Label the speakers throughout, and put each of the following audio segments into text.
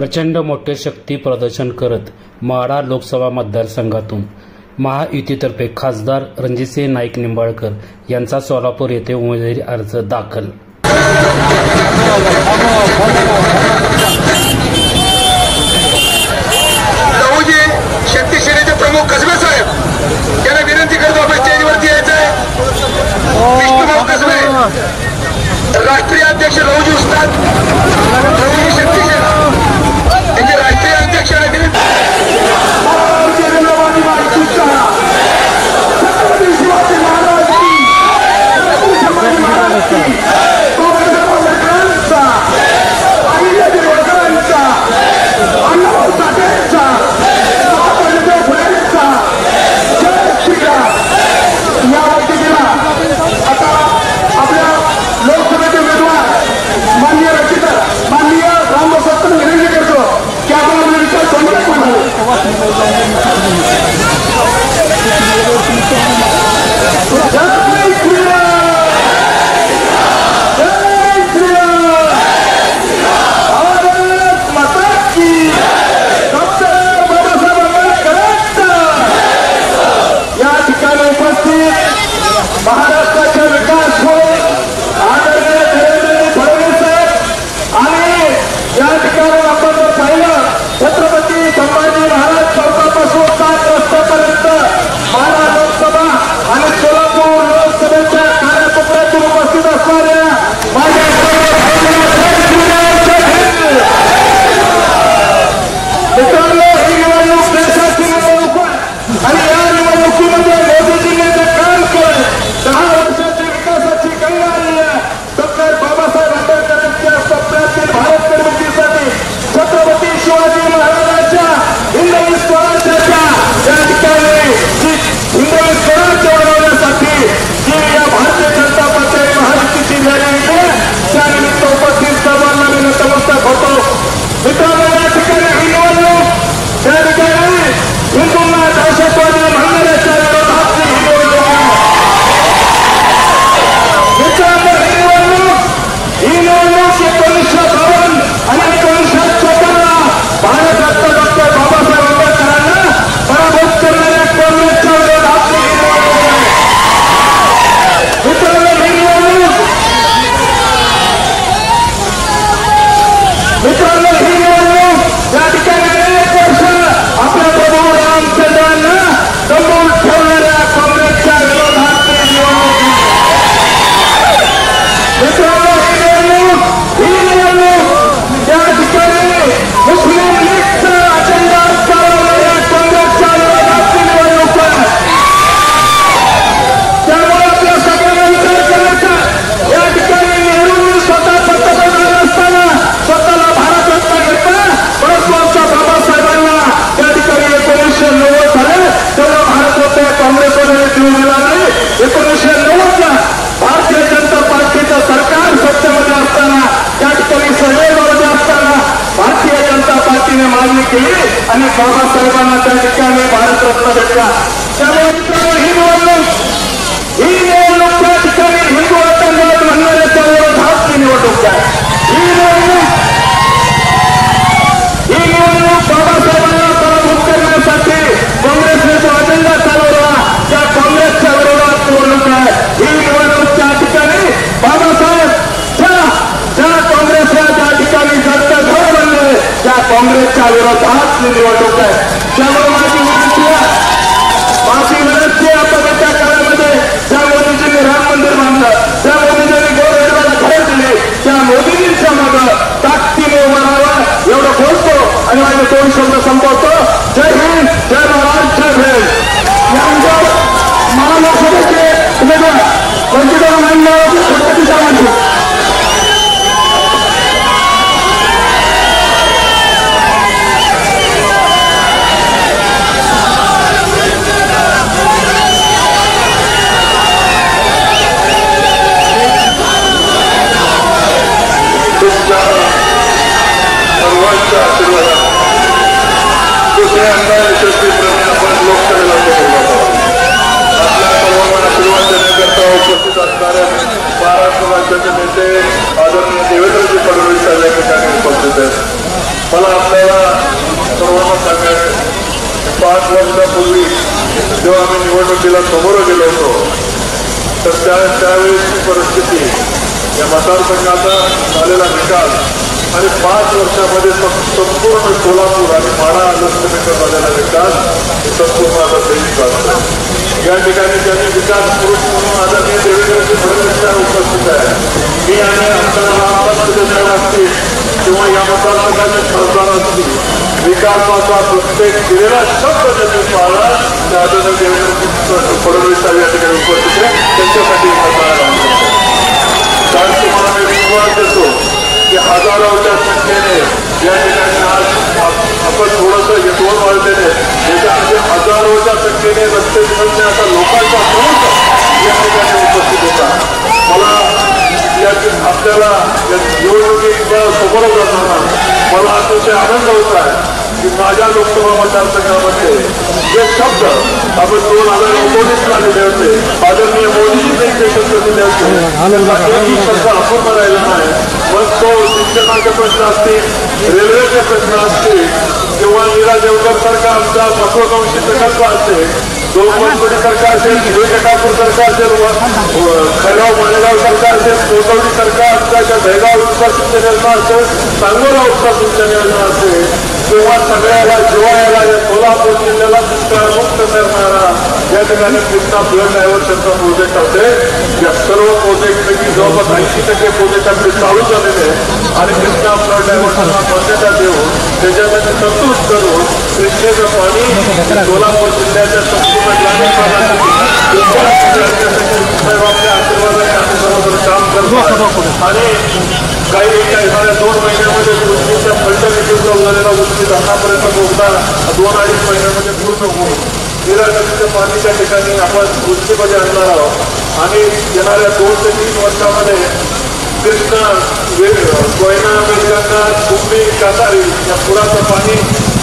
Speaker 1: प्रचंड मोठे शक्ती प्रदर्शन करत माढा लोकसभा मतदारसंघातून महायुतीतर्फे खासदार रणजितसिंह नाईक निंबाळकर यांचा सोलापूर येथे उमेदवारी अर्ज दाखल।
Speaker 2: शक्ती सेनेचे प्रमुख कसबे साहेब यांना विनंती करतो आपण स्टेजवरती यायचं आहे। विष्णुभाऊ कसबे राष्ट्रीय अध्यक्ष लहुजी उस्ताद लहुजी शक्ती सेना यांचे राष्ट्रीय अध्यक्ष महाराष्ट्राचा विकास हो आदरणीय देवेंद्र फडणवीस आणि या ठिकाणी आपण जर पाहिलं छत्रपती संभाजी महाराज चौकापासून 7 रस्त्यापर्यंत माढा लोकसभा आणि सोलापूर लोकसभेच्या कार्यकर्त्यातून उपस्थित असणाऱ्या माझ्या मित्रांनो, ही निवडणूक देशाची निवडणूक आणि या निवडणुकीमध्ये मोदीजींनी जे काम केलं 10 वर्षाची विकासाची गंगा आली आहे। डॉक्टर बाबासाहेब आंबेडकरांच्या स्वप्नातील भारत निर्मितीसाठी छत्रपती शिवाजी महाराजांच्या हिंदवी स्वराज्याच्या या ठिकाणी हिंदवी स्वराज्य बनवण्यासाठी जी या भारतीय जनता पक्ष महायुतीची लढाई आहे त्यानिमित्त उपस्थित सर्वांना मी नतमस्तक होतो। मित्रांनो, या ठिकाणी ही निवडणूक या ठिकाणी हिंदूंना दहशतवादी म्हणणाऱ्याच्या विरोधातली ही निवडणूक आहे। मित्रांनो, ही निवडणूक 1952 आणि 1956 भारतरत्न डॉक्टर बाबासाहेब आंबेडकरांना पराभूत करणाऱ्या काँग्रेसच्या विरोधातली ही निवडणूक आहे। मित्रांनो, ही निवडणूक या ठिकाणी अनेक वर्ष आपल्या प्रभू रामचंद्रांना दमवून ठेवणाऱ्या काँग्रेसच्या विरोधातली निवडणूक। मित्रांनो, ही निवडणूक या ठिकाणी मुस्लिम लीगचा अजेंडा चालवणाऱ्या काँग्रेसच्या विरोधातली निवडणूक आहे। त्यामुळे आपल्या सगळ्यांना विचार करायचा, या ठिकाणी नेहरूंनी स्वतः पंतप्रधान असताना स्वतःला भारतरत्न घेतला, परंतु आमच्या बाबासाहेबांना त्या ठिकाणी 1990 झाले तेव्हा भारतरत्न काँग्रेसमध्ये देऊ दिला नाही। 1990 भारतीय जनता पार्टीचं सरकार सत्तेमध्ये असताना त्या ठिकाणी सदैवमध्ये असताना भारतीय जनता पार्टीने मागणी केली आणि बाबासाहेबांना त्या ठिकाणी भारतरत्न भेटला। त्यामुळे मित्रांनो, ही निवडणूक त्या ठिकाणी हिंदू आतंकवाद म्हणणाऱ्याच्या विरोधातली निवडणूक आहे। ही निवडणूक बाबासाहेबांना पराभूत करण्यासाठी काँग्रेसने जो अजेंडा चालवला त्या काँग्रेसच्या विरोधात निवडणूक आहे। ही निवडणूक त्या ठिकाणी बाबासाहेब ज्या काँग्रेसला त्या ठिकाणी जगत घर बनले त्या काँग्रेसच्या विरोधातली निवडणूक आहे। त्यामुळे माझी विनंती आपण त्या काळामध्ये ज्या मोदीजींनी राम मंदिर बांधलं, त्या मोदीजींनी गोरगरिबाला घर दिले, त्या मोदीजींच्या मागं ताकदीने उभं राहावं एवढं बोलतो आणि माझे 2 शब्द संपवतो। जय हिंद, जय महाराज, जय भीम। यानंतर महालोकसभेचे उमेदवार वंचितराव छत्रपती साहेबांचे सर्वांच्या आशीर्वादात दुसऱ्या आमदार यशस्वीपणे आपण लोकसभेला आपल्या सर्वांना आशीर्वाद देण्याकरता उपस्थित असणाऱ्या महाराष्ट्र राज्याचे नेते आदरणीय देवेंद्रजी फडणवीस साहेब या ठिकाणी उपस्थित आहेत। मला आपल्याला सर्वांना सांगायचं 5 वर्षापूर्वी जेव्हा आम्ही निवडणुकीला समोर गेलो होतो तर त्यावेळेसची परिस्थिती या मतदारसंघाचा झालेला निकाल आणि 5 वर्षामध्ये संपूर्ण सोलापूर आणि माढा लोकसभेचा झालेला विकास हे संपूर्ण आता दैनिक असतं। या ठिकाणी त्यांनी विकास पुरुष म्हणून आदरणीय देवेंद्रजी फडणवीस उपस्थित आहे। मी आणि आमदार असतील किंवा या मतदारसंघाचे खासदार असतील विकासाचा प्रत्येक दिलेला शब्द त्यांनी पाळला त्या आदरणीय देवेंद्रजी फडणवीस साहेब या ठिकाणी उपस्थित आहे त्यांच्यासाठी कारण तुम्हाला मी विश्वास देतो की हजारोच्या संख्येने या ठिकाणी आज आपण थोडंसं यशवंत वाढलेले याच्यामध्ये हजारोच्या संख्येने रस्ते आता लोकांचा समूह या ठिकाणी उपस्थित होता। मला आपल्याला निवडणुकीच्या समोर जाताना मला अतिशय आनंद होत आहे की माझ्या लोकसभा मतदारसंघामध्ये जे शब्द आपण 2019ला दिले होते आदरणीय मोदीजींनी ते शब्द दिले होते शब्द अपूर्ण राहिला नाही। मग तो शिक्षणाचे प्रश्न असतील रेल्वेचे प्रश्न असतील किंवा नीरा देवकर सारखा आमचा महत्वाकांक्षी प्रकल्प असेल दोनपंचवडी सरकार असेल हिरेकापूर सरकार असेल खैराव मालेगाव सरकार असेल कोथवडी सरकार आमच्या दहेगाव उपसा सिंचन योजना असेल सांगोला उपसा सिंचन योजना असेल किंवा सगळ्याला जिवाळ्याला या सोलापूर जिल्ह्याला दुष्काळमुक्त करणारा या ठिकाणी कृष्णा फ्लड डायव्हर्शनचा प्रोजेक्ट असेल या सर्व प्रोजेक्टपैकी जवळपास 80% प्रोजेक्ट आपले चालू झालेले आणि कृष्णा फ्लड डायव्हर्शनला मान्यता देऊन त्याच्यामध्ये तरतूद करून कृष्णेचं पाणी सोलापूर जिल्ह्याच्या संपूर्ण ग्रामीण भागासाठी आपल्या आशीर्वादाने आम्ही बरोबर काम करतो आणि काही येणाऱ्या 2 महिन्यामध्ये गोष्टीच्या फलटणीचा झालेला गोष्टी आतापर्यंत पोहोचता 2-2.5 महिन्यामध्ये पूर्ण होईल। नीरा नदीच्या पाणीच्या ठिकाणी आपण गोष्टीमध्ये आणणार आहोत आणि येणाऱ्या 2 ते 3 वर्षामध्ये कृष्णा कोयना मेघगंगा कुंभी कातारी या पुराचं पाणी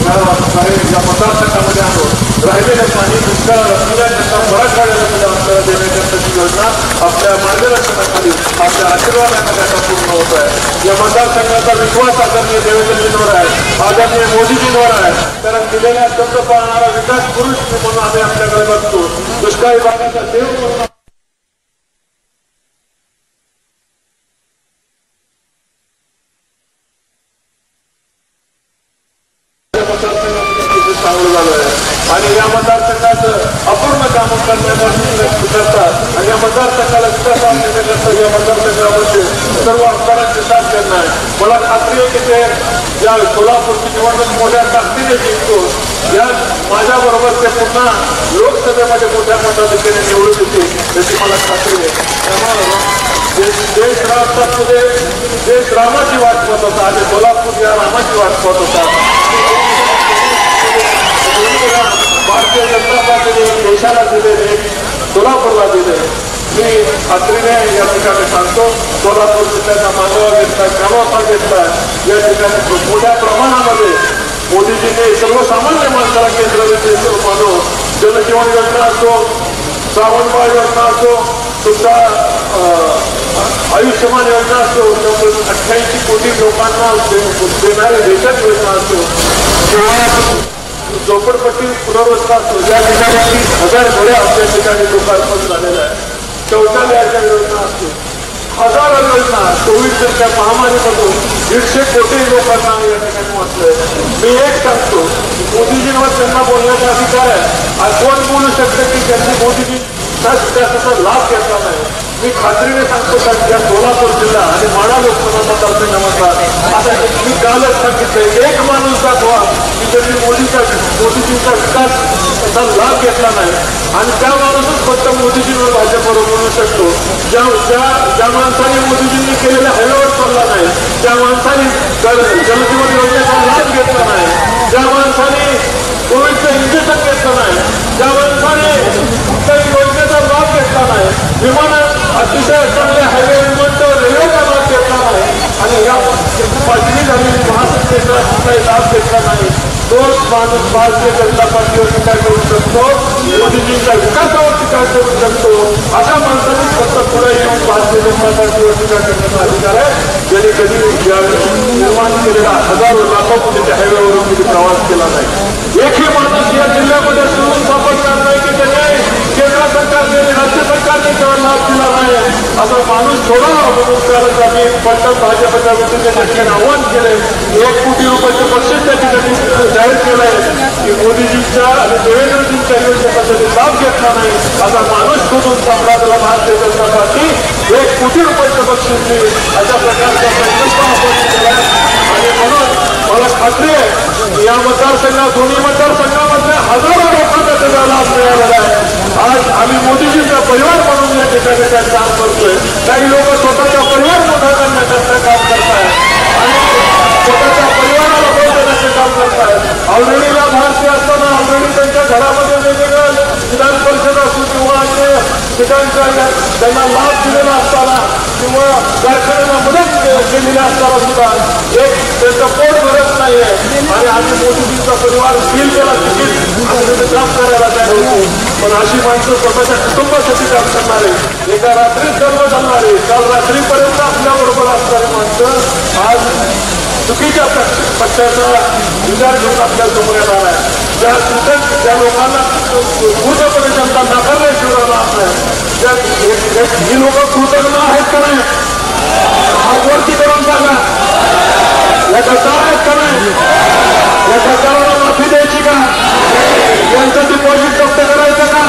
Speaker 2: या मतदारसंघामध्ये आणून राहिलेलं पाणी दुष्काळ असलेल्या त्यांना मराठवाड्यामध्ये आपल्याला देण्याची योजना आपल्या मार्गदर्शनाखाली आपल्या आशीर्वादाने आता पूर्ण होत आहे। या मतदारसंघाचा विश्वास आदरणीय देवेंद्रजींवर आहे आदरणीय मोदीजींवर आहे कारण दिलेल्या शब्द पाळणारा विकास पुरुष म्हणून आम्ही आपल्याकडे बघतो दुष्काळी भागाचा देव म्हणून चांगलं झालं आहे आणि या मतदारसंघाचं अपूर्ण कामं करतात आणि या मतदारसंघाला विकास आणण्याकरता या मतदारसंघामध्ये सर्व आमदारांची साथ करणार आहे। मला खात्री आहे की ते या सोलापूरची निवडणूक मोठ्या ताकदीने जिंकतो या माझ्याबरोबर ते पुन्हा लोकसभेमध्ये मोठ्या मताधिक्याने निवडून येतील याची मला खात्री आहे। त्यामुळे देश राष्ट्रामध्ये देश रामाची वाट पाहत होता आणि सोलापूर या रामाची वाट पाहत होता। भारतीय जनता पार्टीने देशाला दिलेले सोलापूरला दिले मी खात्रीने या ठिकाणी सांगतो सोलापूर जिल्ह्याचा मानवा घेतला कामापा घेतला या ठिकाणी मोठ्या प्रमाणामध्ये मोदीजींनी सर्वसामान्य माणसाला केंद्र मानव जनजीवन योजना असो श्रावणबाळ योजना असो सुद्धा आयुष्यमान योजना असो 88 कोटी लोकांना देणारी देशात योजना असो किंवा झोपडपट्टी पुनर्वसन असतो ज्या ठिकाणी 30,000 घरे आपल्या ठिकाणी लोकार्पण झालेलं आहे शौचालयाच्या योजना असतो हजारो योजना कोविडच्या महामारीमधून 150 कोटी लोकांना या ठिकाणी वाचलंय। मी एक सांगतो मोदीजींवर त्यांना बोलण्याचा अधिकार आहे आज कोण बोलू शकते की त्यांनी मोदीजी त्याचा लाभ घेतला नाही। मी खात्रीने सांगतो का या सोलापूर जिल्हा आणि माढा लोकसभा मतदारसंघामधला आता मी कालच सांगितलं एक माणूस दाखवा की त्यांनी मोदीजींचा विकासाचा लाभ घेतला नाही आणि त्या माणूसच फक्त मोदीजींवर भाजपवर बोलू शकतो ज्या माणसाने मोदीजींनी केलेल्या हायवेवर चालला नाही त्या माणसाने जलजीवन योजनेचा लाभ घेतला नाही ज्या माणसाने कोविडचं इंजेक्शन घेतलं नाही ज्या माणसाने कुठल्याही योजनेचा लाभ घेतला नाही विमान अतिशय चांगले हायवे विमानतळ रेल्वेचा लाभ घेतला नाही आणि या पाचवी झालेली क्षेत्रात कुठलाही लाभ घेतला नाही, तोच माणूस भारतीय जनता पार्टीवर टीका करू शकतो, मोदीजींच्या विकासावर टीका करू शकतो. अशा माणसाने फक्त पुढे येऊन भारतीय जनता पार्टीवर टीका करण्याचा अधिकार आहे. ज्यांनी कधी निर्माण केलेला हजारो लाखो कोटीच्या हायवेवरून कधी प्रवास केला नाही. एकही माणूस या जिल्ह्यामध्ये सुरू सापडणार नाही की त्याने केंद्र सरकारने राज्य सरकारने त्याला लाभ दिला नाही. असा माणूस थोडा म्हणून कालच आम्ही पटकन भाजपच्या वतीने त्यांनी आव्हान केले. 1 कोटी रुपयाचं बक्षीस त्या ठिकाणी जाहीर केलंय की मोदीजींच्या आणि देवेंद्रजींच्या योजनेचा त्यांनी लाभ घेतला नाही असा माणूस शोधून सापडा त्याला भारतीय जनता पार्टी 1 कोटी रुपयाचं बक्षीस देईल अशा प्रकारचा संकल्प आपण केला. आणि म्हणून मला खात्री आहे या मतदारसंघात दोन्ही मतदारसंघामधल्या हजारो लोकांना त्याचा लाभ मिळालेला आहे. आज आम्ही मोदीजींचा परिवार म्हणून या ठिकाणी काम करतोय. काही लोक स्वतःचा परिवार मोठा करण्याकरता काम करतायत आणि स्वतःच्या परिवाराला बळ देण्याचे काम करतायत. ऑलरेडी लाभार्थी असताना ऑलरेडी त्यांच्या घरामध्ये वेगवेगळ्या विधान परिषद असो किंवा ठिकाणच्या त्यांना लाभ दिलेला असताना किंवा कारखान्यांना मदत केलेली असताना सुद्धा एक त्यांचं पोट भरत नाहीये आणि आम्ही मोदीजींचा परिवार फील केला तिकीट आम्ही काम करायला तयार होतो. पण अशी माणसं स्वतःच्या कुटुंबासाठी काम करणारे, एका रात्रीत सर्व चालणारे, काल रात्रीपर्यंत आपल्याबरोबर असणारी माणसं आज चुकीच्या पक्षाचा विचार करून आपल्या समोर येणार आहे. ज्या लोकांना पूर्णपणे जनता नाकारल्याशिवाय राहणार नाही, ही लोक कृतज्ञ आहेत का नाही? हातवरती करून सांगा, या सरकार आहेत का नाही? या सरकारला माफी द्यायची का? यांचं डिपॉझिट जप्त करायचं का?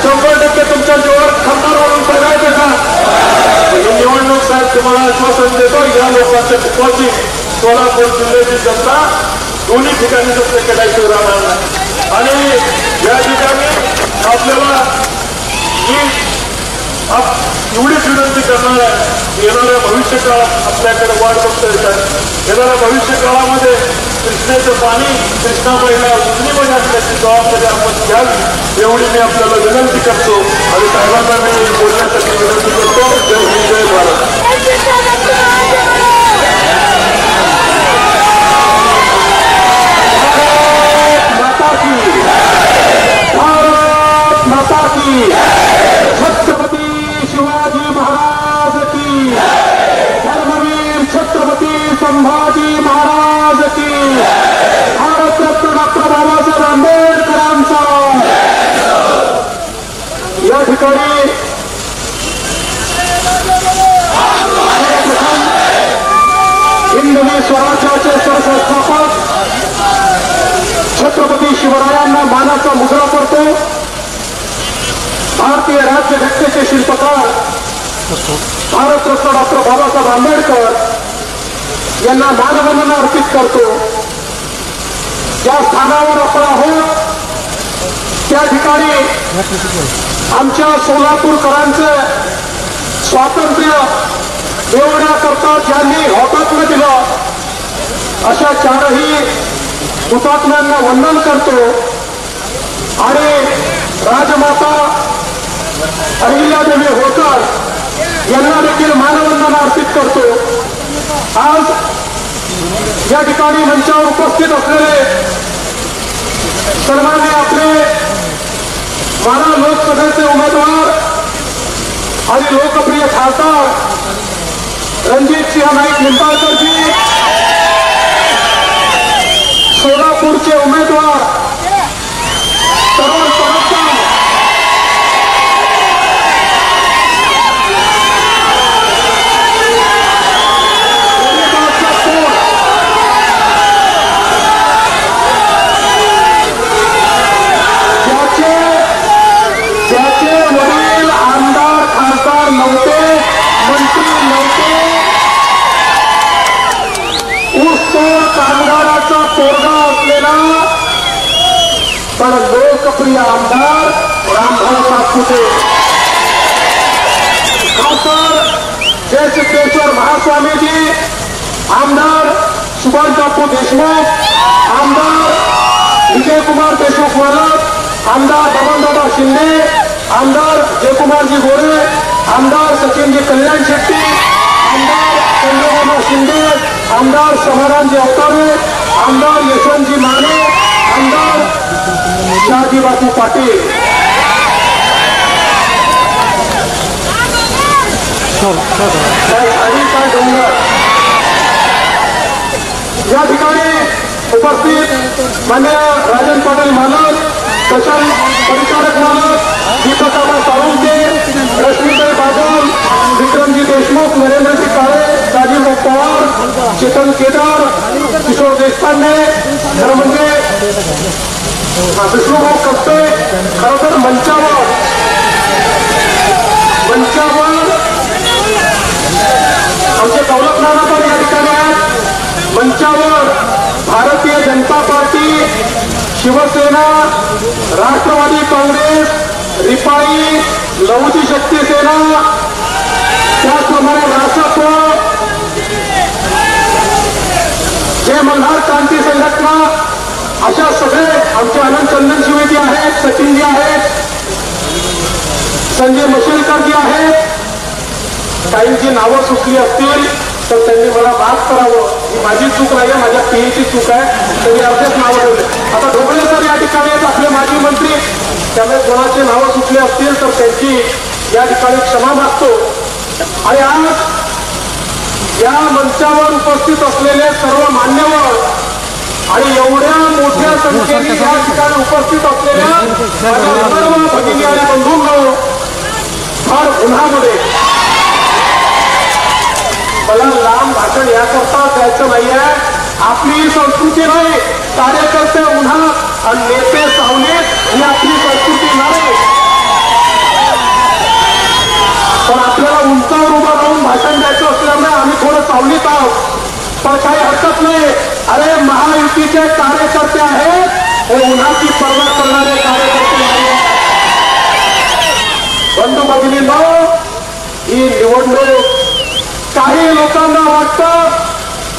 Speaker 2: 100% तुमच्या जीवावर खंडार म्हणून बघायचं का? निवडणूक साहेब तुम्हाला आश्वासन देतो, या लोकांचं डिपॉझिट सोलापूर जिल्ह्याची जनता दोन्ही ठिकाणी जप्त केल्याशिवाय राहणार नाही. आणि या ठिकाणी आपल्याला एवढीच विनंती करणार आहे, येणाऱ्या भविष्य काळात आपल्याकडे वाढ बघता येतात. येणाऱ्या भविष्य काळामध्ये कृष्णेचं पाणी कृष्णाबाईला उजनीमध्ये असल्याची जबाबदारी आपण घ्यावी एवढी मी आपल्याला विनंती करतो आणि साहेबांना मी बोलण्यासाठी विनंती करतो. जय हिंद, जय भारत. माता की छत्रपती शिवाजी महाराज की, धर्मवीर छत्रपती संभाजी महाराज की, भारतरत्न डॉक्टर बाबासाहेब आंबेडकरांचा. या ठिकाणी हिंदवी स्वराज्याचे सरसंस्थापक छत्रपती शिवरायांना मानाचा मुजरा पडतो. भारतीय राज्यघटनेचे शिल्पकार भारतरत्न डॉक्टर बाबासाहेब आंबेडकर यांना मानवंदना अर्पित करतो. ज्या स्थानावर आपण आहोत त्या ठिकाणी आमच्या सोलापूरकरांचं स्वातंत्र्य मिळवण्याकरता ज्यांनी हौतात्म्य दिलं अशा 4ही हुतात्म्यांना वंदन करतो आणि राजमाता अहिल्यादेवी होळकर यांना देखील मानवंदना अर्पित करतो. आज या ठिकाणी मंचावर उपस्थित असलेले सर्वांनी आपले माढा लोकसभेचे उमेदवार आणि लोकप्रिय खासदार रणजितसिंह नाईक निंबाळकरजी, सोलापूरचे उमेदवार तरुण परबदार, ज्याचे वडील आमदार खासदार नव्हते, मंत्री नव्हते, ऊसतोड कामगाराचा पोरगा असलेला पण लोकप्रिय आमदार रामभाऊ सातपुते, खासदार जयसिद्धेश्वर महास्वामीजी, आमदार सुभाषबापू देशमुख, आमदार विजयकुमार देशमुख वालक, आमदार बबनदादा शिंदे, आमदार जयकुमारजी गोरे, आमदार सचिनजी कल्याण शेट्टी, आमदार चंद्रबाबू शिंदे, आमदार समाधान अवतारे, आमदार यशवंतजी माने, आमदार शहाजी बापू पाटील, काय डोंगर या ठिकाणी उपस्थित मान्य राजन पाटील मालक, कशल परिचारक मालक, दीपकाबा साळुंके, रश्मीताई बागल, विक्रमजी देशमुख, नरेंद्रजी काळे, राजीव पवार, चेतन केदार, किशोर देशपांडे, धर्मंजे विष्णुभाऊ कप्पे, खरं तर मंचावर आमचे दौलत नाना पण या ठिकाणी आहेत. मंचावर भारतीय जनता पार्टी, शिवसेना, राष्ट्रवादी काँग्रेस, रिपाई, लहुजी शक्ती सेना, त्याचप्रमाणे रासप, जय मल्हार क्रांती संघटना, अशा सगळे आमचे आनंद चंदन शिवेजी आहेत, सचिनजी आहेत, संजय मशेलकरजी आहेत. काहींची नावं सुचली असतील तर त्यांनी मला माफ करावं. ही माझी चूक नाही आहे, माझ्या पीएची चूक आहे. त्यांनी अर्धेच नावं ठेवले. आता ढोबळे सर या ठिकाणी आहेत, आपले माजी मंत्री. त्यामुळे कोणाचे नावं सुचले असतील तर त्यांची या ठिकाणी क्षमा मागतो. आणि आज या मंचावर उपस्थित असलेले सर्व मान्यवर आणि एवढ्या मोठ्या संख्येने या ठिकाणी उपस्थित असलेल्या माझ्या सर्व भगिनी आणि बंधूंनो, फार उन्हामध्ये मला लांब भाषण याकरता द्यायचं नाहीये. आपली संस्कृती नाही, कार्यकर्ते उन्हात आणि नेते सावलीत ही आपली संस्कृती नाही. पण आपल्याला उंचावर उभं राहून भाषण द्यायचं असल्यामुळे आम्ही थोडं सावलीत आहोत. पण काही हरकत नाही. अरे महायुतीचे कार्यकर्ते आहेत, हे उन्हाची पर्वा करणारे कार्यकर्ते आहेत. बंधू भगिनींनो, ही निवडणूक काही लोकांना वाटतं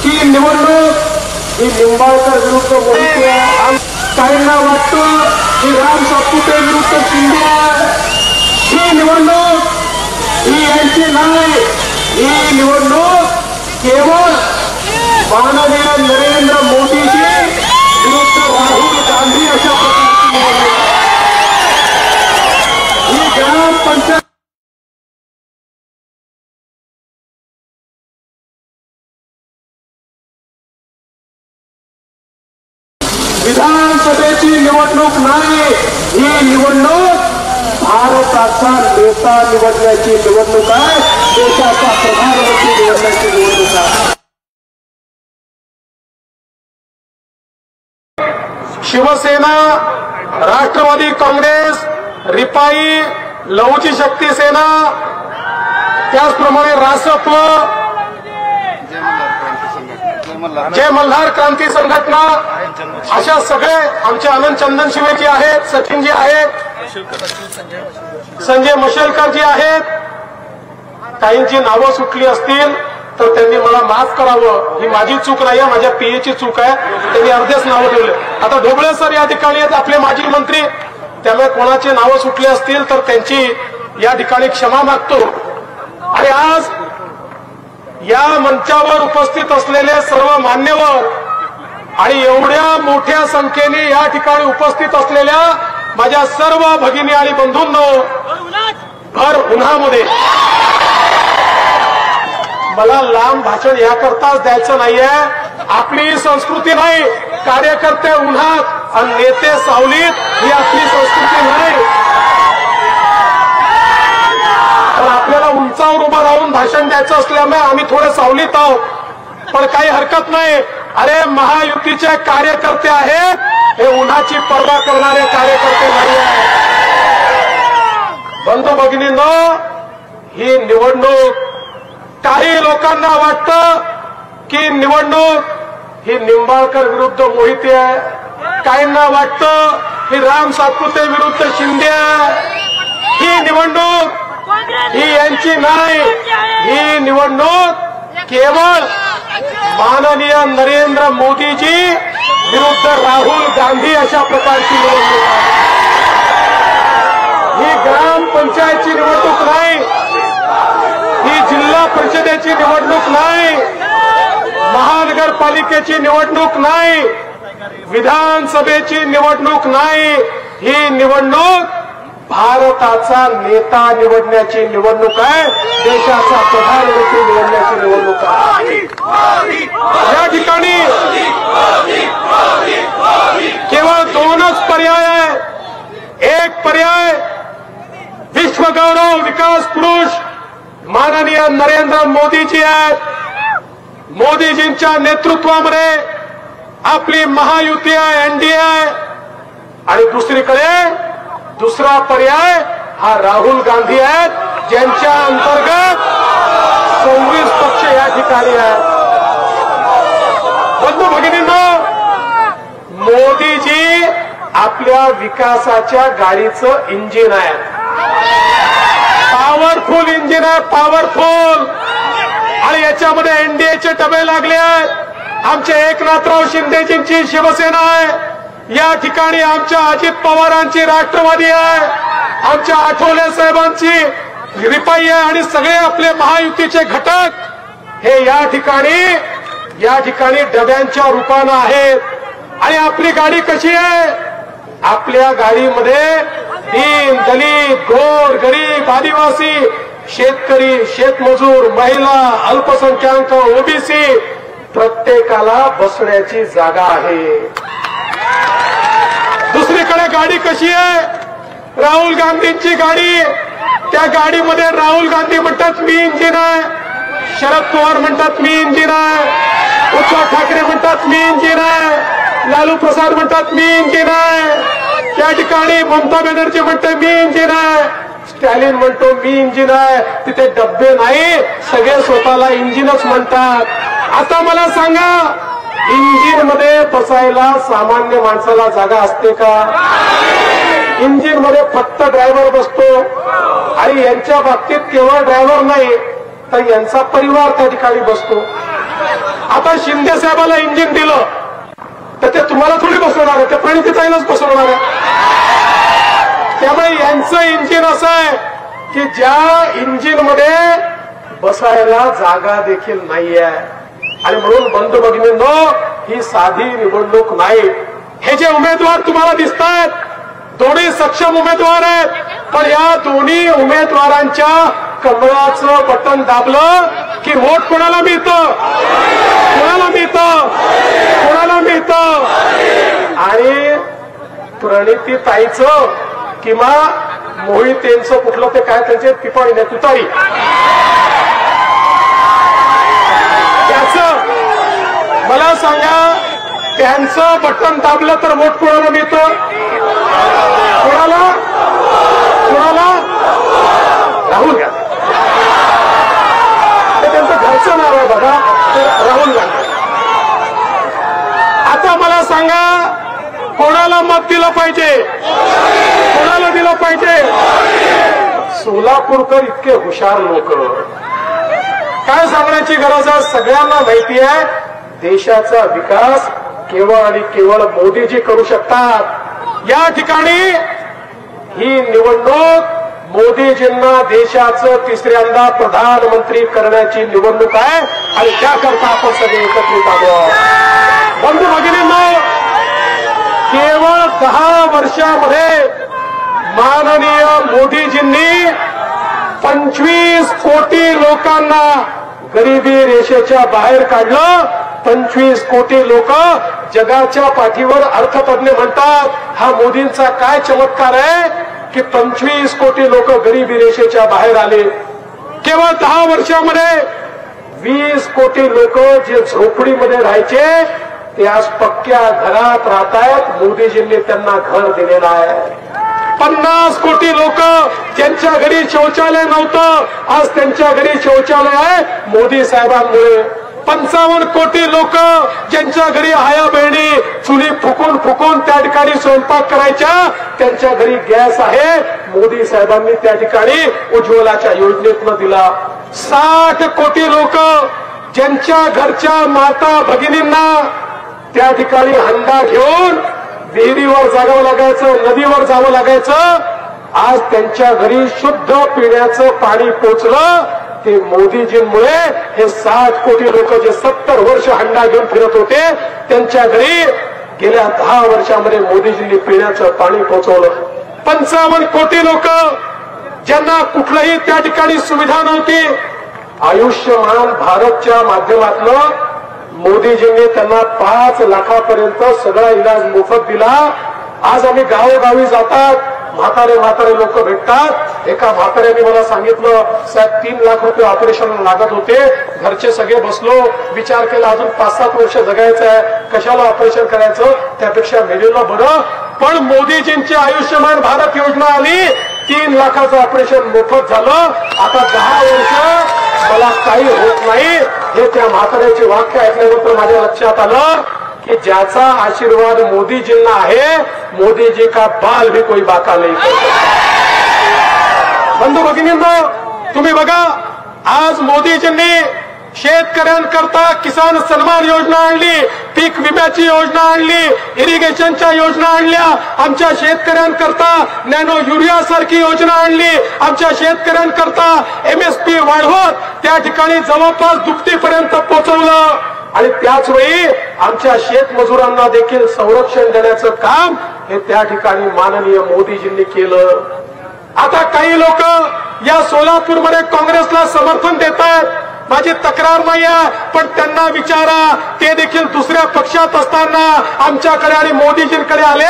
Speaker 2: की निवडणूक ही निंबाळकर विरुद्ध मोहिते आहे, काहींना वाटतं की राम सातपुते विरुद्ध शिंदे आहे. ही निवडणूक ही यांची नाही. ही निवडणूक केवळ माननीय नरेंद्र मोदीजी विरुद्ध राहुल गांधी अशा प्रकारची निवडणूक आहे. ही ग्रामपंचायत विधानसभेची निवडणूक नाही. ही निवडणूक भारताचा नेता निवडण्याची निवडणूक आहे. देशाचा प्रधानमंत्री निवडण्याची निवडणूक आहे. शिवसेना, राष्ट्रवादी काँग्रेस, रिपाई, लहुजी शक्ती सेना, त्याचप्रमाणे रासप, जय मल्हार क्रांती संघटना, अशा सगळे आमचे आनंद चंदन शिवेजी आहेत, सचिनजी आहेत, संजय मशेलकरजी आहेत. काहींची नावं सुटली असतील तर त्यांनी मला माफ करावं. ही माझी चूक नाही आहे, माझ्या पीएची चूक आहे. त्यांनी अर्धेच नावं ठेवले. आता ढोबळे सर या ठिकाणी आहेत, आपले माजी मंत्री. त्यामुळे कोणाचे नावं सुटले असतील तर त्यांची या ठिकाणी क्षमा मागतो. आणि आज या मंचावर उपस्थित असलेले सर्व मान्यवर आणि एवढ्या मोठ्या संख्येने या ठिकाणी उपस्थित असलेल्या माझ्या सर्व भगिनी आणि बंधूंनो, भर उन्हामध्ये मला लांब भाषण याकरताच द्यायचं नाहीये. आपली संस्कृती नाही. कार्यकर्ते उन्हात आणि नेते सावलीत ही आपली संस्कृती नाही. पण आपल्याला उंचावर उभं राहून भाषण द्यायचं असल्यामुळे आम्ही थोडे सावलीत आहोत. पण काही हरकत नाही. अरे महायुतीचे कार्यकर्ते आहेत, हे उन्हाची पर्वा करणारे कार्यकर्ते नाही आहेत. बंधू भगिनींनो, ही निवडणूक काही लोकांना वाटतं की निवडणूक ही निंबाळकर विरुद्ध मोहिते आहे. काहींना वाटतं की राम सातपुते विरुद्ध शिंदे आहे. ही निवडणूक ही यांची नाही. ही निवडणूक केवळ माननीय नरेंद्र मोदीजी विरुद्ध राहुल गांधी अशा प्रकारची निवडणूक आहे. ही ग्रामपंचायतची निवडणूक नाही. ही जिल्हा परिषदेची निवडणूक नाही. महानगरपालिकेची निवडणूक नाही, विधानसभेची निवडणूक नाही, ही निवडणूक भारताचा नेता निवडण्याची निवडणूक आहे, देशाचा प्रधानमंत्री निवडण्याची निवडणूक आहे. या ठिकाणी केवळ दोनच पर्याय आहे. एक पर्याय विश्वगौरव विकास पुरुष माननीय नरेंद्र मोदीजी आहेत. मोदीजींच्या नेतृत्वामध्ये आपली महायुती आहे, एनडीए आहे. आणि दुसरा पर्याय हा राहुल गांधी आहेत, ज्यांच्या अंतर्गत 26 पक्ष या ठिकाणी आहेत. बंधू भगिनींनो, मोदीजी आपल्या विकासाच्या गाडीचं इंजिन आहे, पॉवरफुल इंजिन आहे, पॉवरफुल. आणि याच्यामध्ये एनडीएचे डबे लागले आहेत. आमचे एकनाथराव शिंदेजींची शिवसेना आहे, या ठिकाणी आमच्या अजित पवारांची राष्ट्रवादी आहे, आमच्या आठवले साहेबांची रिपाई आहे आणि सगळे आपले महायुतीचे घटक हे या ठिकाणी डब्यांच्या रूपानं आहेत. आणि आपली गाडी कशी आहे? आपल्या गाडीमध्ये दीन दलित गोर गरीब आदिवासी शेतकरी शेतमजूर महिला अल्पसंख्याक ओबीसी प्रत्येकाला बसण्याची जागा आहे. दुसरीकडे गाडी कशी आहे? राहुल गांधींची गाडी. त्या गाडीमध्ये राहुल गांधी म्हणतात मी इंजिन आहे, शरद पवार म्हणतात मी इंजिन आहे, उद्धव ठाकरे म्हणतात मी इंजिन आहे, लालू प्रसाद म्हणतात मी इंजिन आहे, त्या ठिकाणी ममता बॅनर्जी म्हणते मी इंजिन आहे, स्टॅलिन म्हणतो मी इंजिन आहे. तिथे डब्बे नाही, सगळे स्वतःला इंजिनच म्हणतात. आता मला सांगा, इंजिन मध्ये बसायला सामान्य माणसाला जागा असते का? इंजिन मध्ये फक्त ड्रायव्हर बसतो. आणि यांच्या बाबतीत केवळ ड्रायव्हर नाही तर यांचा परिवार त्या ठिकाणी बसतो. आता शिंदे साहेबाला इंजिन दिलं तर ते तुम्हाला थोडी बसवणार आहे, ते प्रणितीताईलाच बसवणार आहे. त्यामुळे यांचं इंजिन असं आहे की ज्या इंजिन मध्ये बसायला जागा देखील नाहीये. आणि म्हणून बंधू भगिनींनो, ही साधी निवडणूक नाही. हे जे उमेदवार तुम्हाला दिसत आहेत दोन्ही सक्षम उमेदवार आहेत, पण या दोन्ही उमेदवारांच्या कमळाचं बटन दाबलं की वोट कोणाला मिळतं, कोणाला मिळतं, कोणाला मिळतं. आणि प्रणितीताईचं किंवा मोहितेंचं कुठलं ते काय त्यांचे पिपाळी नाही तुतारी, त्याचं मला सांगा, त्यांचं बटन दाबलं तर वोट कोणाला मिळतं, कोणाला, कोणाला? राहुल गांधी. ते त्यांचं घरचं नाव आहे बघा, ते राहुल गांधी. आता मला सांगा, कोणाला मत दिलं पाहिजे, कोणाला दिलं पाहिजे? सोलापूरकर इतके हुशार लोक, काय सांगण्याची गरज आहे, सगळ्यांना माहिती आहे देशाचा विकास केवळ आणि केवळ मोदीजी करू शकतात. या ठिकाणी ही निवडणूक मोदीजींना देशाचं तिसऱ्यांदा प्रधानमंत्री करण्याची निवडणूक आहे आणि त्याकरता आपण सगळे एकत्रित आहोत. बंधू भगिनींनो, केवळ 10 वर्षामध्ये माननीय मोदीजींनी 25 कोटी लोकांना गरिबी रेषेच्या बाहेर काढलं. 25 कोटी लोक जगाच्या पाठीवर अर्थतज्ञ म्हणतात हा मोदींचा काय चमत्कार आहे की 25 कोटी लोक गरिबी रेषेच्या बाहेर आले. केवळ 10 वर्षामध्ये 20 कोटी लोक जे झोपडीमध्ये राहायचे ते आज पक्क्या घरात राहतायत. मोदीजींनी त्यांना घर दिलेलं आहे. 50 कोटी लोक ज्यांच्या घरी शौचालय नव्हतं आज त्यांच्या घरी शौचालय आहे मोदी साहेबांमुळे. 55 कोटी लोक ज्यांच्या घरी आया बहिणी चुली फुकून फुकून त्या ठिकाणी स्वयंपाक करायच्या त्यांच्या घरी गॅस आहे. मोदी साहेबांनी त्या ठिकाणी उज्ज्वलाच्या योजनेतून दिला. 60 कोटी लोक ज्यांच्या घरच्या माता भगिनींना त्या ठिकाणी हंडा घेऊन विहिरीवर जागावं लागायचं, नदीवर जावं लागायचं, आज त्यांच्या घरी शुद्ध पिण्याचं पाणी पोचलं.
Speaker 3: ते मोदीजींमुळे हे 60 कोटी लोक जे 70 वर्ष हंडा घेऊन फिरत होते त्यांच्या घरी गेल्या 10 वर्षामध्ये मोदीजींनी पिण्याचं पाणी पोहोचवलं. 55 कोटी लोक ज्यांना कुठलंही त्या ठिकाणी सुविधा नव्हती, आयुष्यमान भारतच्या माध्यमातून मोदीजींनी त्यांना 5 लाखापर्यंत सगळा इलाज मोफत दिला. आज आम्ही गावोगावी जातात, म्हातारे लोक भेटतात. एका म्हाताऱ्याने मला सांगितलं, साहेब 3 लाख रुपये ऑपरेशन लागत होते, घरचे सगळे बसलो, विचार केला अजून 5-7 वर्ष जगायचं आहे, कशाला ऑपरेशन करायचं, त्यापेक्षा मेलेलं बरं. पण मोदीजींची आयुष्यमान भारत योजना आली, 3 लाखाचं ऑपरेशन मोफत झालं. आता 10 वर्ष मला काही होत नाही. हे त्या म्हाताऱ्याचे वाक्य ऐकल्यानंतर माझ्या लक्षात आलं की ज्याचा आशीर्वाद मोदीजींना आहे, मोदीजी का बाल भी कोई बाका नाही. बंधू भगिनींनो, तुम्ही बघा, आज मोदीजींनी शेतकऱ्यांकरता किसान सन्मान योजना आणली, पीक विम्याची योजना आणली, इरिगेशनच्या योजना आणल्या, आमच्या शेतकऱ्यांकरता नॅनो युरिया सारखी योजना आणली, आमच्या शेतकऱ्यांकरता MSP वाढवत त्या ठिकाणी जवळपास दुपटीपर्यंत पोहोचवलं. आणि त्याच वेळी आमच्या शेतमजुरांना देखील संरक्षण देण्याचं काम हे त्या ठिकाणी माननीय मोदीजींनी केलं. आता काही लोक या सोलापूरमध्ये काँग्रेसला समर्थन देत आहेत. माझी तक्रार नाही आहे, पण त्यांना विचारा, ते देखील दुसऱ्या पक्षात असताना आमच्याकडे आणि मोदीजींकडे आले.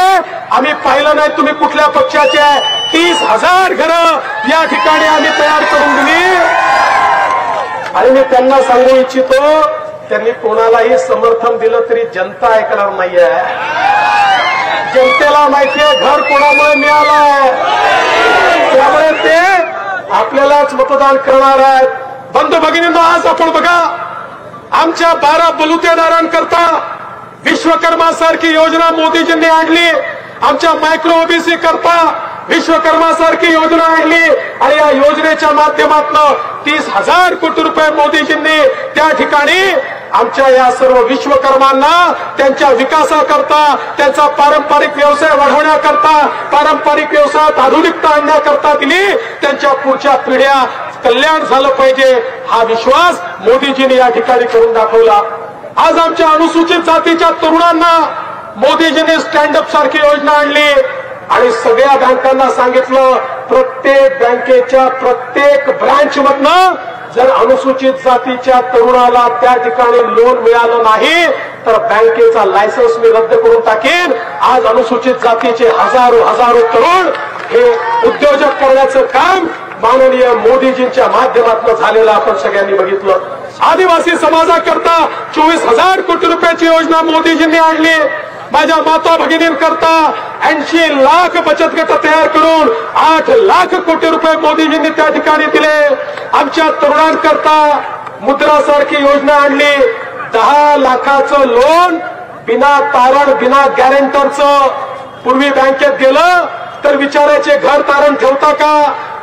Speaker 3: आम्ही पाहिलं नाही तुम्ही कुठल्या पक्षाचे आहे. 30,000 घरं या ठिकाणी आम्ही तयार करून दिली. आणि मी त्यांना सांगू इच्छितो, त्यांनी कोणालाही समर्थन दिलं तरी जनता ऐकणार नाहीये. जनतेला माहितीये घर कोणामुळे मिळालंय, त्यामुळे ते आपल्यालाच मतदान करणार आहेत. बंधू भगिनींनो, आज आपण बघा, आमच्या 12 बलुतेदारांकरता विश्वकर्मा सारखी योजना मोदीजींनी आणली. आमच्या मायक्रो ओबीसी करता विश्वकर्मा सारखी योजना आणली. आणि या योजनेच्या माध्यमातून 30,000 कोटी रुपये मोदीजींनी त्या ठिकाणी आमच्या या सर्व विश्वकर्मांना त्यांच्या विकासाकरता, त्यांचा पारंपरिक व्यवसाय वाढवण्याकरता, पारंपरिक व्यवसायात आधुनिकता आणण्याकरता दिली. त्यांच्या पुढच्या पिढ्या कल्याण झालं पाहिजे हा विश्वास मोदीजींनी या ठिकाणी करून दाखवला. आज आमच्या अनुसूचित जातीच्या तरुणांना मोदीजींनी स्टँडअप सारखी योजना आणली. आणि सगळ्या बँकांना सांगितलं, प्रत्येक बँकेच्या प्रत्येक ब्रांच मधनं जर अनुसूचित जातीच्या तरुणाला त्या ठिकाणी लोन मिळालं नाही तर बँकेचा लायसन्स मी रद्द करून टाकेन. आज अनुसूचित जातीचे हजारो तरुण हे उद्योजक करण्याचं काम माननीय मोदीजींच्या माध्यमातून झालेलं आपण सगळ्यांनी बघितलं. आदिवासी समाजाकरता 24,000 कोटी रुपयाची योजना मोदीजींनी आणली. माझ्या माता भगिनींकरता 80 लाख बचत गट तयार करून 8 लाख कोटी रुपये मोदीजींनी त्या ठिकाणी दिले. आमच्या तरुणांकरता मुद्रा सारखी योजना आणली. 10 लाखाचं लोन बिना तारण, बिना गॅरेंटरचं. पूर्वी बँकेत गेलं तर विचारायचे घर तारण ठेवता का,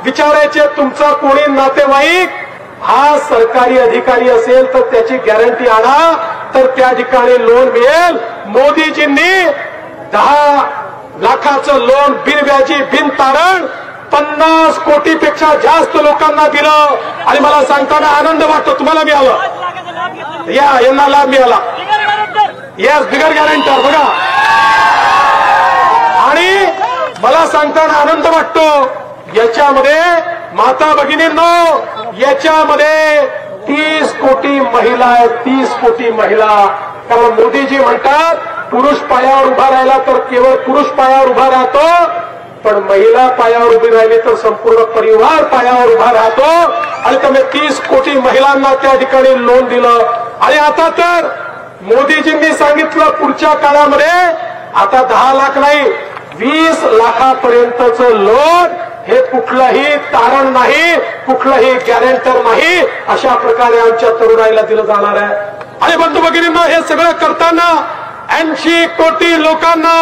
Speaker 3: विचारायचे तुमचा कोणी नातेवाईक हा सरकारी अधिकारी असेल तर त्याची गॅरंटी आणा तर त्या ठिकाणी लोन मिळेल. मोदीजींनी 10 लाखाचं लोन बिनव्याजी, बिन तारण 50 कोटीपेक्षा जास्त लोकांना दिलं. आणि मला सांगताना आनंद वाटतो. तुम्हाला मिळालं, यांना लाभ मिळाला. येस, बिगर गॅरंटर बघा. आणि मला सांगताना आनंद वाटतो. याच्यामध्ये माता भगिनींनो, याच्यामध्ये 30 कोटी महिला आहेत. 30 कोटी महिला. कारण मोदीजी म्हणतात पुरुष पायावर उभा राहिला तर केवळ पुरुष पायावर उभा राहतो, पण महिला पायावर उभी राहिली तर संपूर्ण परिवार पायावर उभा राहतो. आणि त्यामुळे 30 कोटी महिलांना त्या ठिकाणी लोन दिलं. आणि आता तर मोदीजींनी सांगितलं पुढच्या काळामध्ये आता 10 लाख नाही, 20 लाखापर्यंतचं लोन हे कुठलंही तारण नाही, कुठलंही गॅरेंटर नाही, अशा प्रकारे आमच्या तरुणाईला दिलं जाणार आहे. आणि बंधू भगिनींनो, हे सगळं करताना 80 कोटी लोकांना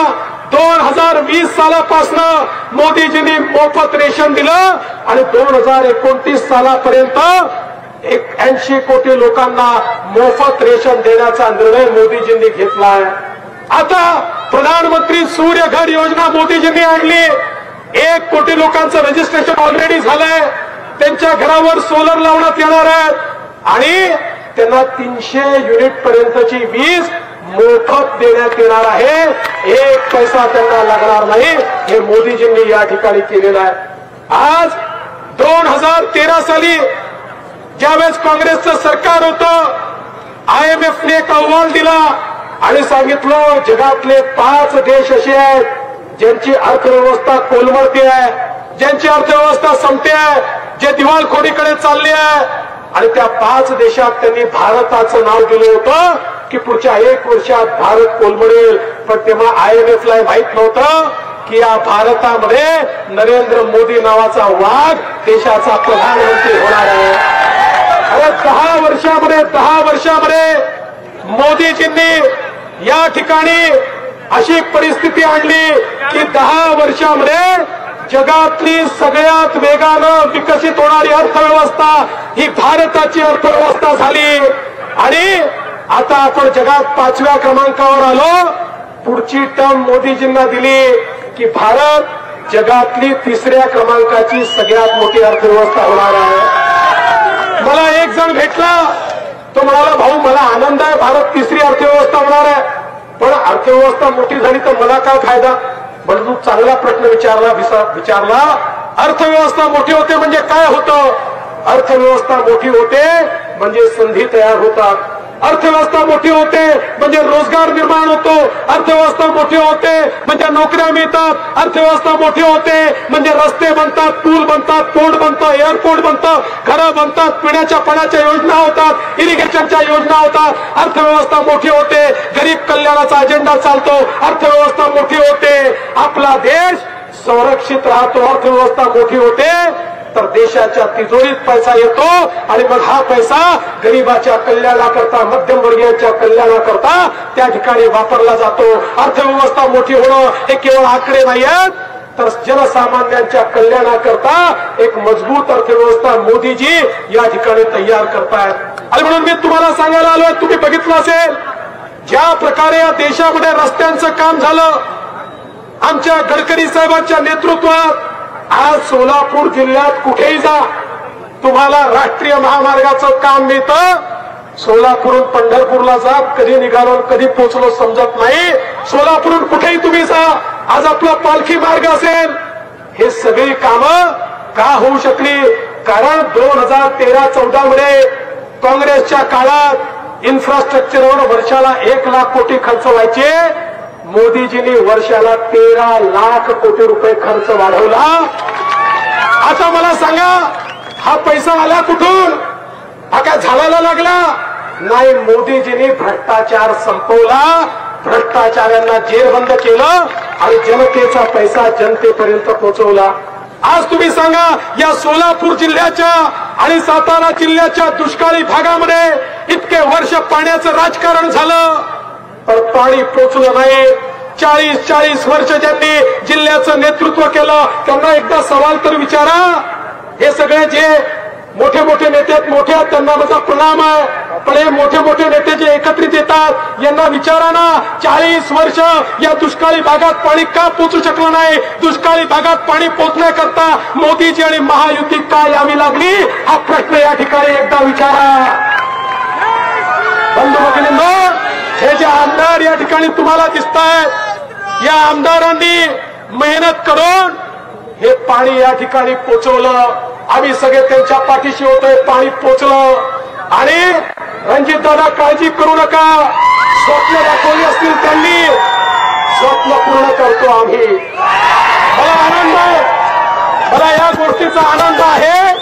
Speaker 3: 2020 सालापासून मोदीजींनी मोफत रेशन दिलं. आणि 2029 सालापर्यंत 80 कोटी लोकांना मोफत रेशन देण्याचा निर्णय मोदीजींनी घेतलाय. आता प्रधानमंत्री सूर्यघर योजना मोदीजींनी आणली. 1 कोटी लोकांचं रजिस्ट्रेशन ऑलरेडी झालंय. त्यांच्या घरावर सोलर लावण्यात येणार आहेत आणि त्यांना 300 युनिट पर्यंतची वीज मोफत देण्यात येणार आहे. एक पैसा त्यांना लागणार नाही. हे मोदीजींनी या ठिकाणी केलेलं आहे. आज 2013 साली ज्यावेळेस काँग्रेसचं सरकार होतं, IMFने एक अहवाल दिला आणि सांगितलं जगातले 5 देश असे आहेत ज्यांची अर्थव्यवस्था कोलमडते आहे, ज्यांची अर्थव्यवस्था संपते आहे, जे दिवाळखोरीकडे चालले आहे. आणि त्या 5 देशात त्यांनी भारताचं नाव दिलं होतं की पुढच्या 1 वर्षात भारत कोलमडेल. पण तेव्हा IMFला माहित नव्हतं की या भारतामध्ये नरेंद्र मोदी नावाचा वाघ देशाचा प्रधानमंत्री होणार आहे. अरे 10 वर्षामध्ये मोदीजींनी या ठिकाणी अशी परिस्थिती आणली की 10 वर्षामध्ये जगातली सगळ्यात वेगानं विकसित होणारी अर्थव्यवस्था ही भारताची अर्थव्यवस्था झाली. आणि आता आपण जगात 5व्या क्रमांकावर आलो. पुढची टर्म मोदीजींना दिली की भारत जगातली 3ऱ्या क्रमांकाची सगळ्यात मोठी अर्थव्यवस्था होणार आहे. मला एक जण भेटला, तो म्हणाला भाऊ मला आनंद आहे भारत 3री अर्थव्यवस्था होणार आहे, पण अर्थव्यवस्था मोठी झाली तर मला काय फायदा. पण तू चांगला प्रश्न विचारला. अर्थव्यवस्था मोठी होते म्हणजे काय होतं. अर्थव्यवस्था मोठी होते म्हणजे संधी तयार होतात. अर्थव्यवस्था मोठी होते म्हणजे रोजगार निर्माण होतो. अर्थव्यवस्था मोठी होते म्हणजे नोकऱ्या मिळतात. अर्थव्यवस्था मोठी होते म्हणजे रस्ते बनतात, पूल बनतात, पोर्ट बनतं, एअरपोर्ट बनतं, घरं बनतात, पिण्याच्या पाण्याच्या योजना होतात, इरिगेशनच्या योजना होतात. अर्थव्यवस्था मोठी होते, गरीब कल्याणाचा अजेंडा चालतो. अर्थव्यवस्था मोठी होते, आपला देश संरक्षित राहतो. अर्थव्यवस्था मोठी होते तर देशाच्या तिजोरीत पैसा येतो आणि मग हा पैसा गरिबाच्या कल्याणाकरता, मध्यमवर्गीयांच्या कल्याणाकरता त्या ठिकाणी वापरला जातो. अर्थव्यवस्था मोठी होणं हे केवळ आकडे नाही आहेत, तर जनसामान्यांच्या कल्याणाकरता एक मजबूत अर्थव्यवस्था मोदीजी या ठिकाणी तयार करतायत. आणि म्हणून मी तुम्हाला सांगायला आलोय, तुम्ही बघितलं असेल ज्या प्रकारे या देशामध्ये रस्त्यांचं काम झालं आमच्या गडकरी साहेबांच्या नेतृत्वात. आज सोलापूर जिल्ह्यात कुठेही जा तुम्हाला राष्ट्रीय महामार्गाचं काम मिळतं. सोलापूरहून पंढरपूरला जा, कधी निघालो कधी पोहोचलो समजत नाही. सोलापूरहून कुठेही तुम्ही जा, आज आपला पालखी मार्ग असेल. हे सगळी कामं का होऊ शकली. कारण 2013-14 मध्ये काँग्रेसच्या काळात इन्फ्रास्ट्रक्चरवर वर्षाला 1 लाख कोटी खर्च व्हायचे. मोदीजींनी वर्षाला 13 लाख कोटी रुपये खर्च वाढवला. आता मला सांगा हा पैसा आला कुठून. हा काय झाडाला लागला नाही. मोदीजींनी भ्रष्टाचार संपवला, भ्रष्टाचाऱ्यांना जेरबंद केलं आणि जनतेचा पैसा जनतेपर्यंत पोहोचवला. आज तुम्ही सांगा या सोलापूर जिल्ह्याच्या आणि सातारा जिल्ह्याच्या दुष्काळी भागामध्ये इतके वर्ष पाण्याचं राजकारण झालं तर पाणी पोचलं नाही. 40 वर्ष ज्यांनी जिल्ह्याचं नेतृत्व केलं त्यांना एकदा सवाल तर विचारा. हे सगळे जे मोठे नेते आहेत, मोठे आहेत, त्यांना माझा प्रणाम आहे. पण हे मोठे नेते जे एकत्रित येतात यांना विचारा ना, 40 वर्ष या दुष्काळी भागात पाणी का पोचू शकलं नाही. दुष्काळी भागात पाणी पोचण्याकरता मोदीजी आणि महायुती का यावी लागली. हा प्रश्न या ठिकाणी एकदा विचारा. बंधू भगिनींनो, हे जे आमदार या ठिकाणी तुम्हाला दिसत आहेत, या आमदारांनी मेहनत करून हे पाणी या ठिकाणी पोचवलं. आम्ही सगळे त्यांच्या पाठीशी होतोय. पाणी पोचलं. आणि रणजित दादा काळजी करू नका, स्वप्न दाखवली असतील त्यांनी, स्वप्न पूर्ण करतो आम्ही. मला आनंद आहे, मला या गोष्टीचा आनंद आहे.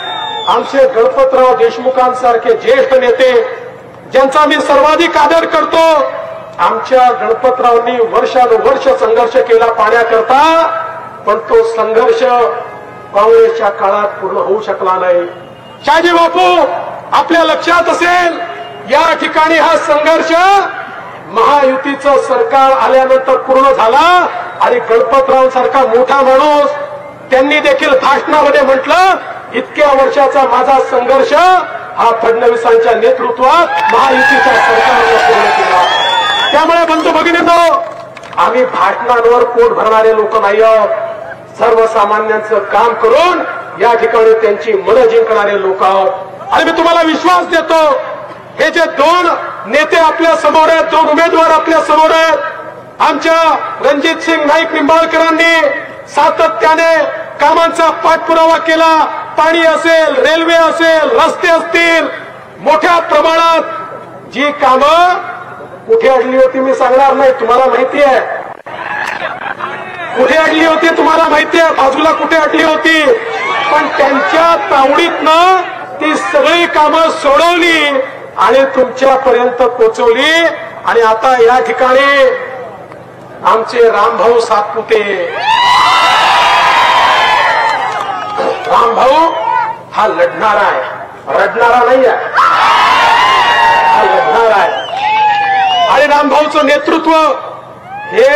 Speaker 3: आमचे गणपतराव देशमुखांसारखे ज्येष्ठ नेते ज्यांचा मी सर्वाधिक आदर करतो, आमच्या गणपतरावांनी वर्षानुवर्ष संघर्ष केला पाण्याकरता. पण तो संघर्ष काँग्रेसच्या काळात पूर्ण होऊ शकला नाही. शहाजी बापू, आपल्या लक्षात असेल या ठिकाणी हा संघर्ष महायुतीचं सरकार आल्यानंतर पूर्ण झाला. आणि गणपतरावांसारखा मोठा माणूस त्यांनी देखील भाषणामध्ये म्हटलं, इतक्या वर्षाचा माझा संघर्ष हा फडणवीसांच्या नेतृत्वात महायुतीच्या सरकारने पूर्ण केला. त्यामुळे बंधू भगिनींनो, आम्ही भाषणांवर पोट भरणारे लोक नाही आहोत. सर्वसामान्यांचं काम करून या ठिकाणी त्यांची मनं जिंकणारे लोक आहोत आणि मी तुम्हाला विश्वास देतो हे जे दोन नेते आपल्या समोर आहेत, दोन उमेदवार आपल्या समोर आहेत, आमच्या रणजितसिंग नाईक निंबाळकरांनी सातत्याने कामांचा पाठपुरावा केला. पाणी असेल, रेल्वे असेल, रस्ते असतील, मोठ्या प्रमाणात जी कामं कुठे अडली होती मी सांगणार नाही, तुम्हाला माहिती आहे कुठे अडली होती, तुम्हाला माहिती आहे बाजूला कुठे अडली होती, पण त्यांच्या तावडीतनं ती सगळी कामं सोडवली आणि तुमच्यापर्यंत पोहोचवली. आणि आता या ठिकाणी आमचे रामभाऊ सातपुते, रामभाऊ हा लढणारा आहे, रडणारा नाही आहे, हा लढणारा आहे. आणि रामभाऊचं नेतृत्व हे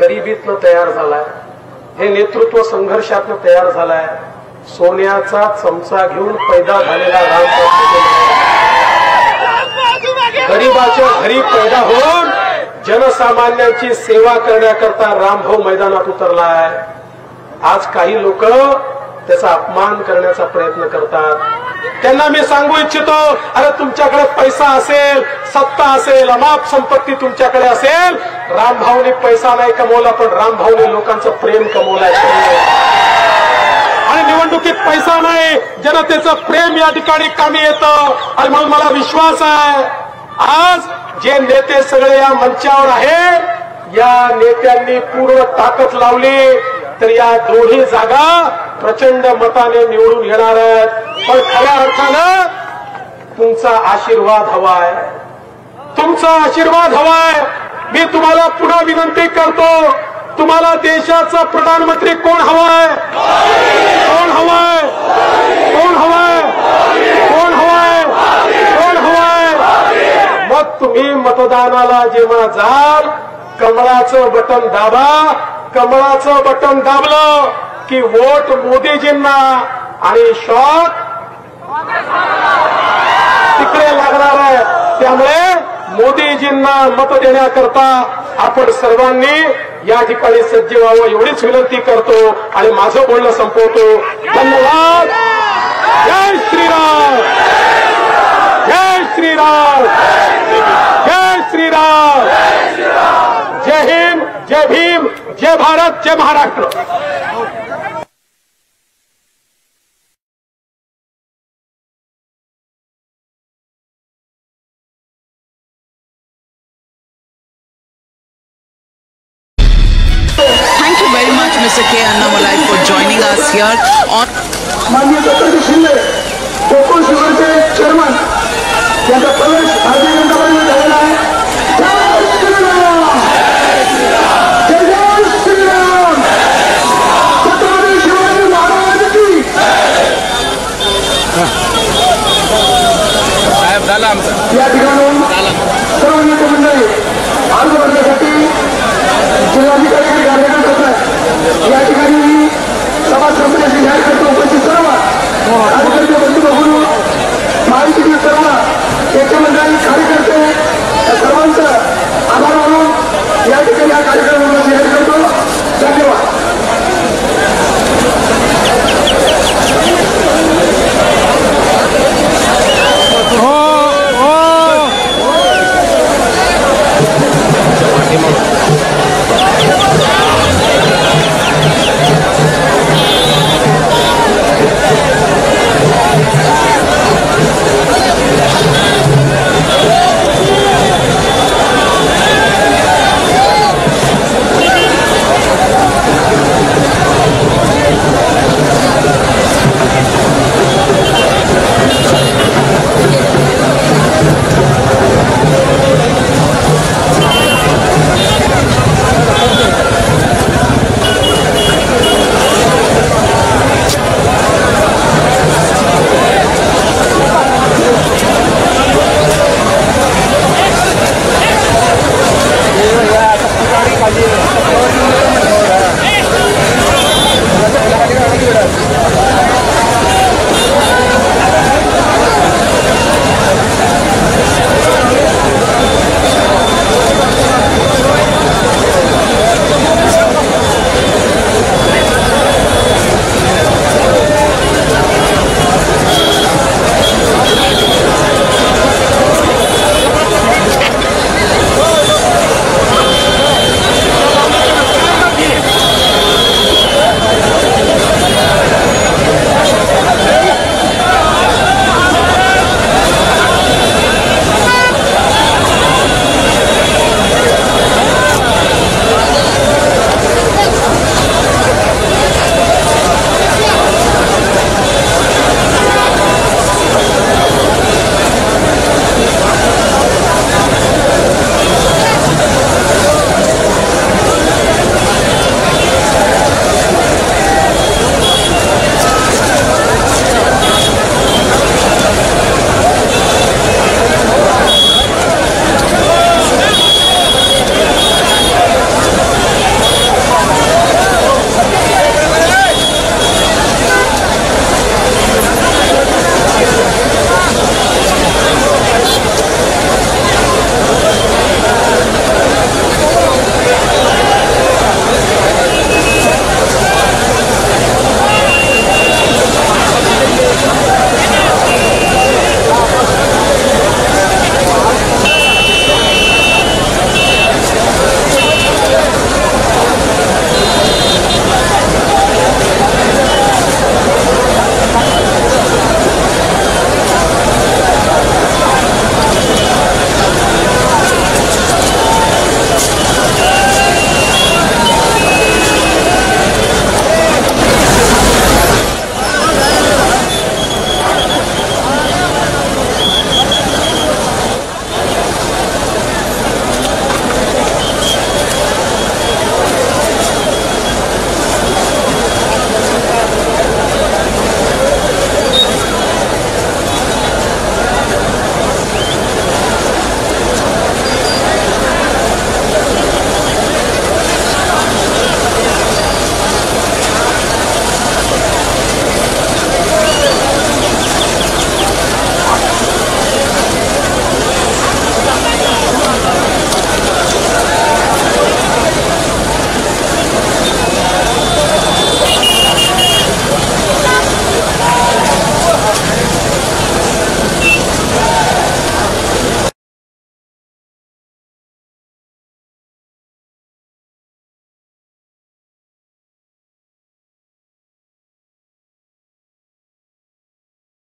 Speaker 3: गरिबीतनं तयार झालंय, हे नेतृत्व संघर्षातनं तयार झालंय. सोन्याचा चमचा घेऊन पैदा झालेला रामभाऊ गरिबाच्या घरी पैदा होऊन जनसामान्यांची सेवा करण्याकरता रामभाऊ मैदानात उतरलाय. आज काही लोक त्याचा अपमान करण्याचा प्रयत्न करतात. त्यांना मी सांगू इच्छितो, अरे तुमच्याकडे पैसा असेल, सत्ता असेल, अमाप संपत्ती तुमच्याकडे असेल, रामभाऊने पैसा नाही कमवला पण रामभाऊने लोकांचं प्रेम कमवलंय. आणि निवडणुकीत पैसा नाही, जनतेचं प्रेम या ठिकाणी कामी येतं. आणि म्हणून मला विश्वास आहे आज जे नेते सगळे या मंचावर आहे, या नेत्यांनी पूर्ण ताकद लावली तर या दोन्ही जागा प्रचंड मताने निवडून येणार आहेत. पण खऱ्या अर्थानं तुमचा आशीर्वाद हवाय, तुमचा आशीर्वाद हवाय. मी तुम्हाला पुन्हा विनंती करतो, तुम्हाला देशाचा प्रधानमंत्री कोण हवाय, कोण हवाय, कोण हवाय, कोण हवाय, कोण हवाय. मग तुम्ही मतदानाला जेव्हा जाल, कमळाचं बटन दाबा. कमळाचं बटन दाबलं की वोट मोदीजींना आणि शॉट तिकडे लागणार आहे. त्यामुळे मोदीजींना मत देण्याकरता आपण सर्वांनी या ठिकाणी सज्ज व्हावं एवढीच विनंती करतो आणि माझं बोलणं संपवतो. धन्यवाद. जय श्रीराम, जय श्रीराम, जय श्रीराम, जय हिंद, जय भीम, जय भारत, जय Maharashtra.
Speaker 4: Thank you very much, Mr. K. Annamalai, for joining us here on.
Speaker 2: माननीय दत्ताजी शिंदे गोकुळ शुगरचे चेअरमन यांचा प्रवेश भारतीय जनता पार्टीमध्ये झालेला आहे.